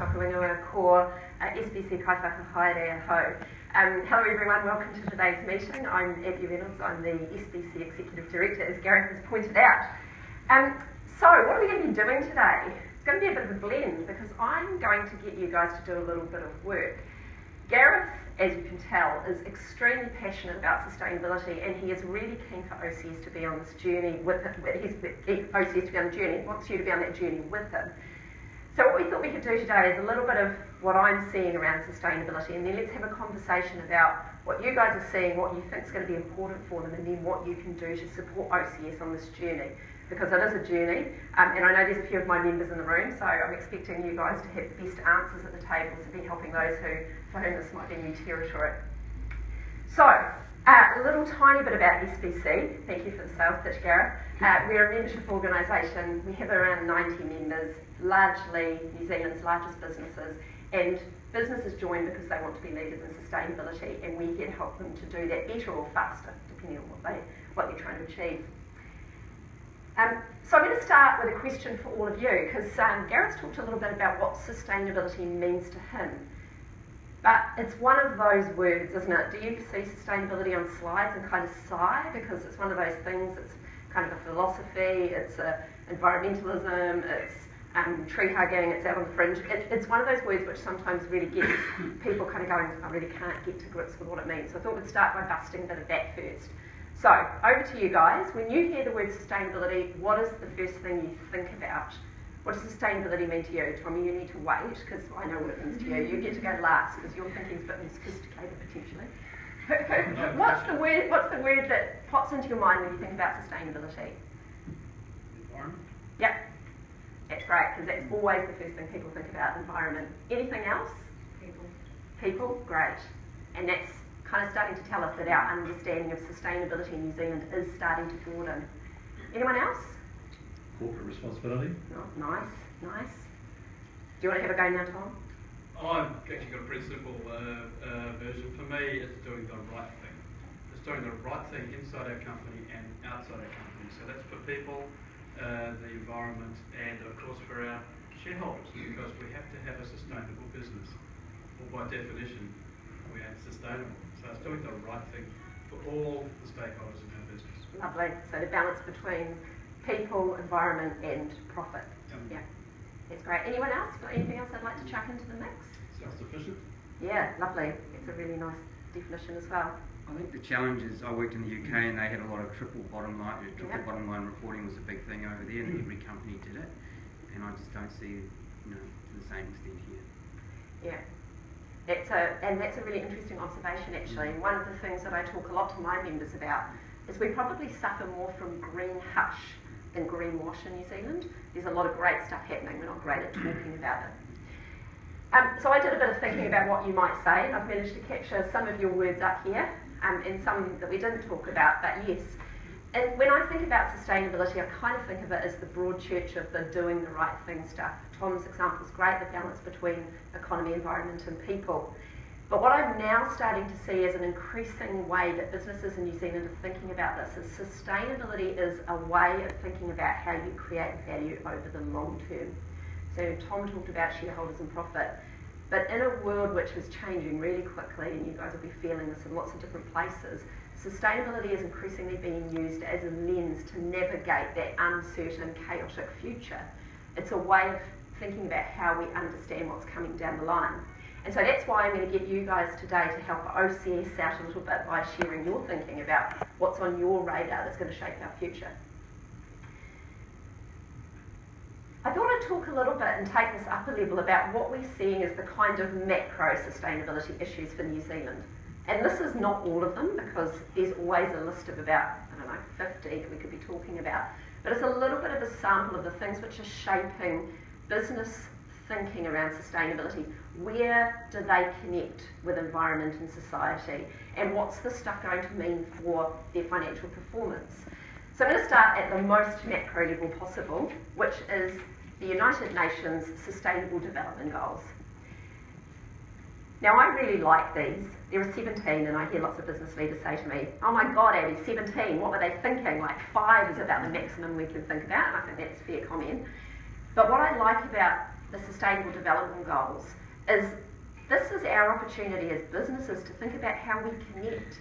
toka whenua ko SBC kaiwhaka haere ho. Hello everyone, welcome to today's meeting. I'm Abbie Reynolds, I'm the SBC Executive Director, as Gareth has pointed out. So what are we going to be doing today? It's going to be a bit of a blend because I'm going to get you guys to do a little bit of work. Gareth, as you can tell, is extremely passionate about sustainability, and he is really keen for OCS to be on this journey with him. OCS to be on the journey, wants you to be on that journey with him. So what we thought we could do today is a little bit of what I'm seeing around sustainability, and then let's have a conversation about what you guys are seeing, what you think is going to be important for them, and then what you can do to support OCS on this journey. Because it is a journey, and I know there's a few of my members in the room, so I'm expecting you guys to have the best answers at the table to be helping those for whom this might be new territory. So, a little tiny bit about SBC. Thank you for the sales pitch, Gareth. We're a membership organisation. We have around 90 members, largely New Zealand's largest businesses, and businesses join because they want to be leaders in sustainability, and we can help them to do that better or faster, depending on what they're trying to achieve. So I'm going to start with a question for all of you, because Gareth's talked a little bit about what sustainability means to him. But it's one of those words, isn't it? Do you see sustainability on slides and kind of sigh? Because it's one of those things, it's kind of a philosophy, it's environmentalism, it's tree hugging, it's out on the fringe. It's one of those words which sometimes really gets people kind of going, I really can't get to grips with what it means. So I thought we'd start by busting a bit of that first. So, over to you guys. When you hear the word sustainability, what is the first thing you think about? What does sustainability mean to you? Tommy, you need to wait, because I know what it means to you. You get to go last, because your thinking's a bit more sophisticated, potentially. What's the word that pops into your mind when you think about sustainability? Environment. Yep. That's great, because that's always the first thing people think about, environment. Anything else? People. People? Great. And that's kind of starting to tell us that our understanding of sustainability in New Zealand is starting to broaden. Anyone else? Corporate responsibility. Oh, nice, nice. Do you want to have a go now, Tom? I've actually got a pretty simple version. For me, it's doing the right thing. It's doing the right thing inside our company and outside our company. So that's for people, the environment, and of course for our shareholders, because we have to have a sustainable business. Well, by definition, we aren't sustainable. So it's doing the right thing for all the stakeholders in our business. Lovely. So the balance between people, environment and profit. Yep. Yeah. That's great. Anyone else? Got anything else I'd like to chuck into the mix? Self-sufficient. Yeah, lovely. It's a really nice definition as well. I think the challenge is, I worked in the UK and they had a lot of triple bottom line reporting was a big thing over there, and every company did it, and I just don't see, to the same extent here. Yeah. And that's a really interesting observation, actually. And one of the things that I talk a lot to my members about is we probably suffer more from green hush than greenwash in New Zealand. There's a lot of great stuff happening. We're not great at talking about it. So I did a bit of thinking about what you might say, and I've managed to capture some of your words up here, and some that we didn't talk about, but yes. And when I think about sustainability, I kind of think of it as the broad church of the doing the right thing stuff. Tom's example is great, the balance between economy, environment and people. But what I'm now starting to see is an increasing way that businesses in New Zealand are thinking about this is sustainability is a way of thinking about how you create value over the long term. So Tom talked about shareholders and profit, but in a world which is changing really quickly, and you guys will be feeling this in lots of different places, sustainability is increasingly being used as a lens to navigate that uncertain, chaotic future. It's a way of thinking about how we understand what's coming down the line. And so that's why I'm going to get you guys today to help OCS out a little bit by sharing your thinking about what's on your radar that's going to shape our future. I thought I'd talk a little bit and take this up a level about what we're seeing as the kind of macro sustainability issues for New Zealand. And this is not all of them, because there's always a list of about, 50 that we could be talking about. But it's a little bit of a sample of the things which are shaping business thinking around sustainability. Where do they connect with environment and society? And what's this stuff going to mean for their financial performance? So I'm going to start at the most macro level possible, which is the United Nations Sustainable Development Goals. Now, I really like these. There are 17, and I hear lots of business leaders say to me, oh my God, Abbie, 17, what were they thinking? Like 5 is about the maximum we can think about, and I think that's a fair comment. But what I like about the Sustainable Development Goals is this is our opportunity as businesses to think about how we connect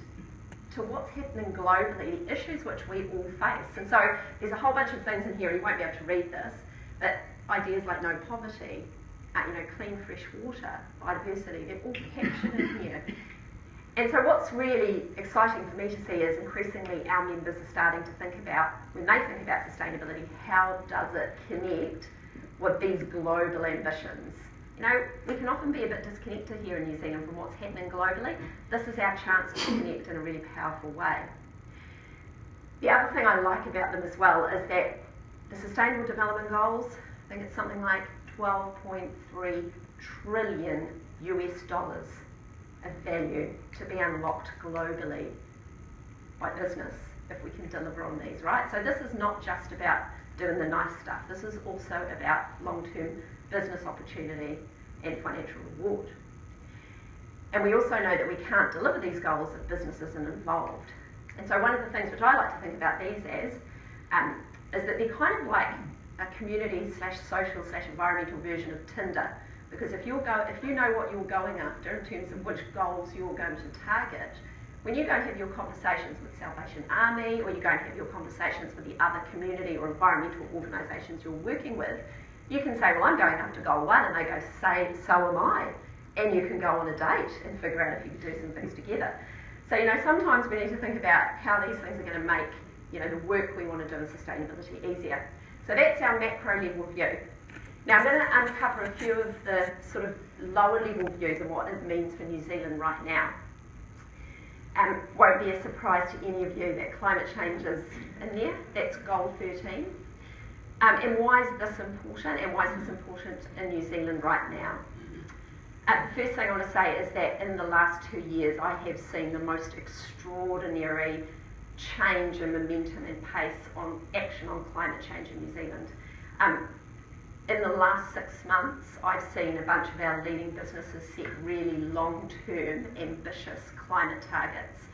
to what's happening globally, the issues which we all face. And so there's a whole bunch of things in here, and you won't be able to read this, but ideas like no poverty, clean fresh water, biodiversity, they're all captured in here. And so what's really exciting for me to see is increasingly our members are starting to think about, when they think about sustainability, how does it connect with these global ambitions? We can often be a bit disconnected here in New Zealand from what's happening globally. This is our chance to connect in a really powerful way. The other thing I like about them as well is that the Sustainable Development Goals, I think it's something like 12.3 trillion US dollars of value to be unlocked globally by business if we can deliver on these, right? So this is not just about doing the nice stuff. This is also about long-term business opportunity and financial reward. And we also know that we can't deliver these goals if business isn't involved. And so one of the things which I like to think about these as is that they're kind of like a community/social/environmental version of Tinder. Because if you know what you're going after in terms of which goals you're going to target, when you go and have your conversations with Salvation Army, or you go and have your conversations with the other community or environmental organisations you're working with, you can say, well, I'm going after goal 1, and they go, say, so am I. And you can go on a date and figure out if you can do some things together. So, sometimes we need to think about how these things are going to make, the work we want to do in sustainability easier. So that's our macro level view. Now I'm going to uncover a few of the sort of lower level views of what it means for New Zealand right now. Won't be a surprise to any of you that climate change is in there. That's goal 13. And why is this important, and why is this important in New Zealand right now? The first thing I want to say is that in the last 2 years I have seen the most extraordinary change in momentum and pace on action on climate change in New Zealand. In the last 6 months, I've seen a bunch of our leading businesses set really long-term, ambitious climate targets.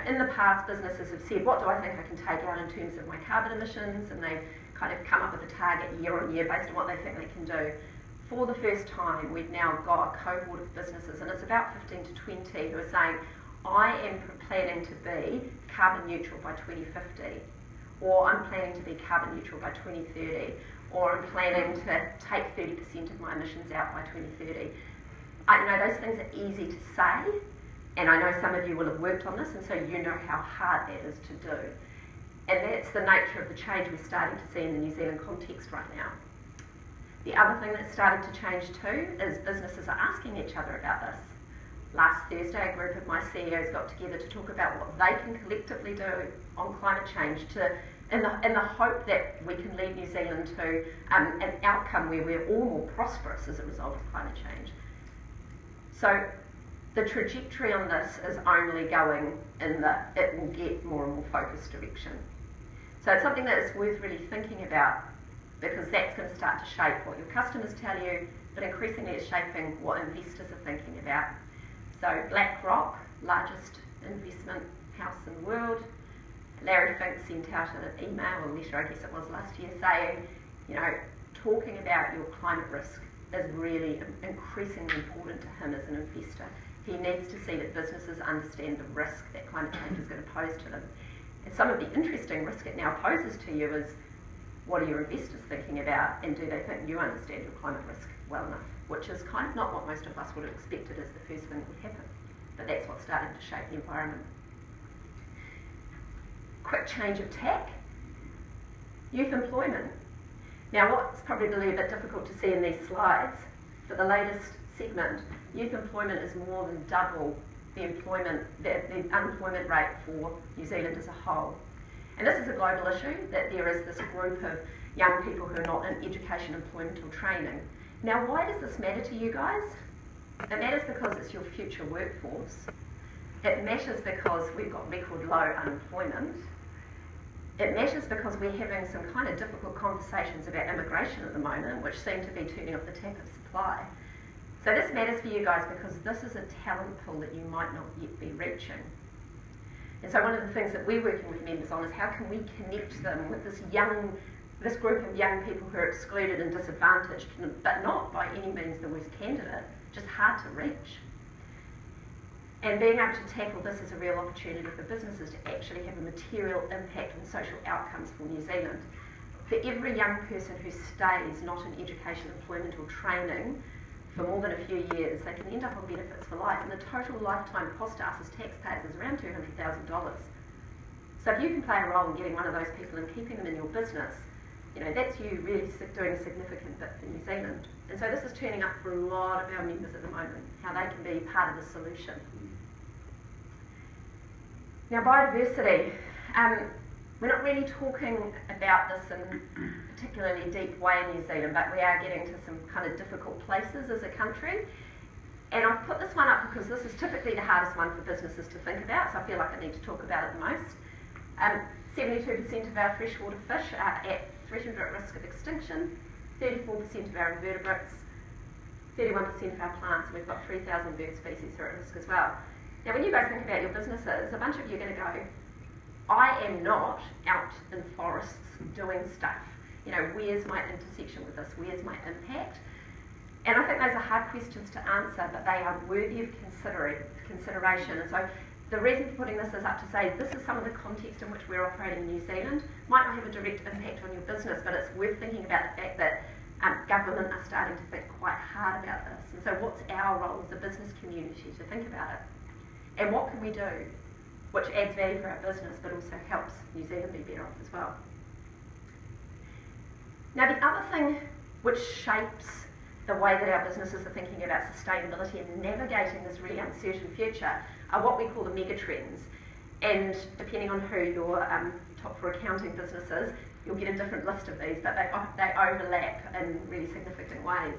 In the past, businesses have said, what do I think I can take out in terms of my carbon emissions? And they've kind of come up with a target year on year based on what they think they can do. For the first time, we've now got a cohort of businesses, and it's about 15 to 20, who are saying, I am planning to be carbon neutral by 2050, or I'm planning to be carbon neutral by 2030, or I'm planning to take 30% of my emissions out by 2030. Those things are easy to say, and I know some of you will have worked on this, and so you know how hard that is to do. And that's the nature of the change we're starting to see in the New Zealand context right now. The other thing that's started to change too is businesses are asking each other about this. Last Thursday, a group of my CEOs got together to talk about what they can collectively do on climate change in the hope that we can lead New Zealand to an outcome where we're all more prosperous as a result of climate change. So the trajectory on this is only going in it will get more and more focused direction. So it's something that is worth really thinking about, because that's going to start to shape what your customers tell you, but increasingly it's shaping what investors are thinking about. So BlackRock, largest investment house in the world, Larry Fink sent out an email, or letter I guess it was last year, saying, talking about your climate risk is really increasingly important to him as an investor. He needs to see that businesses understand the risk that climate change is going to pose to them. And some of the interesting risk it now poses to you is, what are your investors thinking about, and do they think you understand your climate risk well enough? Which is kind of not what most of us would have expected as the first thing that would happen. But that's what's starting to shape the environment. Quick change of tack. Youth employment. Now what's probably a bit difficult to see in these slides, for the latest segment, youth employment is more than double the unemployment rate for New Zealand as a whole. And this is a global issue, that there is this group of young people who are not in education, employment or training. Now why does this matter to you guys? It matters because it's your future workforce. It matters because we've got record low unemployment. It matters because we're having some kind of difficult conversations about immigration at the moment, which seem to be turning off the tap of supply. So this matters for you guys because this is a talent pool that you might not yet be reaching. And so one of the things that we're working with members on is how can we connect them with this young this group of young people who are excluded and disadvantaged, but not by any means the worst candidate, just hard to reach. And being able to tackle this is a real opportunity for businesses to actually have a material impact on social outcomes for New Zealand. For every young person who stays not in education, employment or training for more than a few years, they can end up on benefits for life, and the total lifetime cost to us as taxpayers is around $200,000. So if you can play a role in getting one of those people and keeping them in your business, you know, that's you really doing a significant bit for New Zealand. And so this is turning up for a lot of our members at the moment, how they can be part of the solution. Now, biodiversity. We're not really talking about this in a particularly deep way in New Zealand, but we are getting to some kind of difficult places as a country. And I've put this one up because this is typically the hardest one for businesses to think about, so I feel like I need to talk about it the most. 72% of our freshwater fish are at threatened or at risk of extinction, 34% of our invertebrates, 31% of our plants, and we've got 3,000 bird species who are at risk as well. Now, when you guys think about your businesses, a bunch of you are going to go, I am not out in forests doing stuff. You know, where's my intersection with this? Where's my impact? And I think those are hard questions to answer, but they are worthy of consideration. And so the reason for putting this is up to say this is some of the context in which we're operating in New Zealand. Might not have a direct impact on your business, but it's worth thinking about the fact that government are starting to think quite hard about this. And so what's our role as a business community to think about it? And what can we do which adds value for our business but also helps New Zealand be better off as well? Now, the other thing which shapes the way that our businesses are thinking about sustainability and navigating this really uncertain future are what we call the mega trends. And depending on who your top 4 accounting business is, you'll get a different list of these, but they overlap in really significant ways.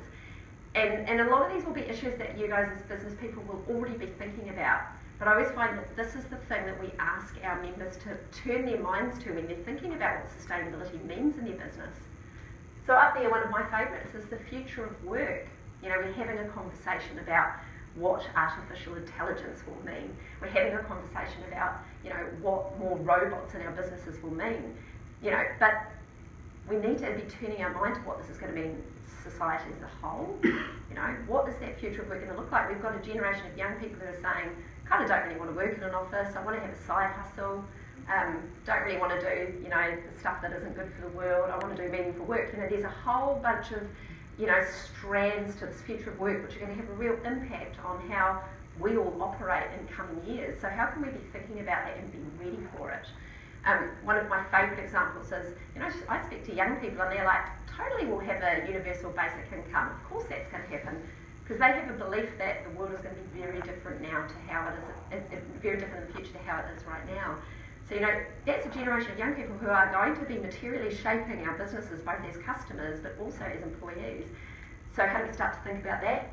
And a lot of these will be issues that you guys as business people will already be thinking about. But I always find that this is the thing that we ask our members to turn their minds to when they're thinking about what sustainability means in their business. So up there, one of my favourites is the future of work. You know, we're having a conversation about what artificial intelligence will mean. We're having a conversation about, you know, what more robots in our businesses will mean. You know, but we need to be turning our mind to what this is going to mean in society as a whole. You know, what is that future of work going to look like? We've got a generation of young people who are saying, kind of don't really want to work in an office, I want to have a side hustle, don't really want to do, you know, the stuff that isn't good for the world, I want to do meaningful work. You know, there's a whole bunch of, you know, strands to this future of work which are going to have a real impact on how we all operate in coming years. So how can we be thinking about that and be ready for it? One of my favourite examples is, you know, I speak to young people and they're like, totally we'll have a universal basic income. Of course that's going to happen. Because they have a belief that the world is going to be very different now to how it is, very different in the future to how it is right now. So, you know, that's a generation of young people who are going to be materially shaping our businesses, both as customers, but also as employees. So how do we start to think about that?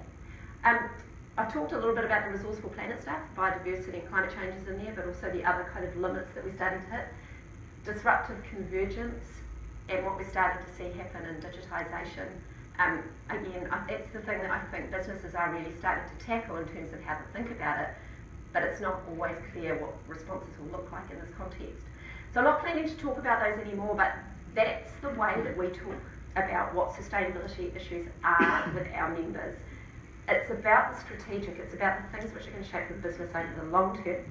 I've talked a little bit about the resourceful planet stuff, biodiversity and climate change is in there, but also the other kind of limits that we're starting to hit. Disruptive convergence and what we're starting to see happen in digitisation. Again, that's the thing that I think businesses are really starting to tackle in terms of how to think about it, but it's not always clear what responses will look like in this context. So I'm not planning to talk about those anymore, but that's the way that we talk about what sustainability issues are with our members. It's about the strategic, it's about the things which are going to shape the business over the long term.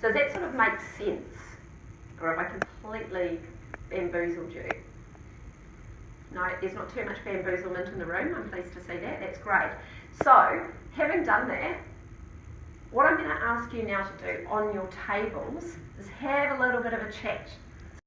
So does that sort of make sense? Or have I completely bamboozled you? No, there's not too much bamboozlement in the room, I'm pleased to see that, that's great. So, having done that, what I'm going to ask you now to do on your tables is have a little bit of a chat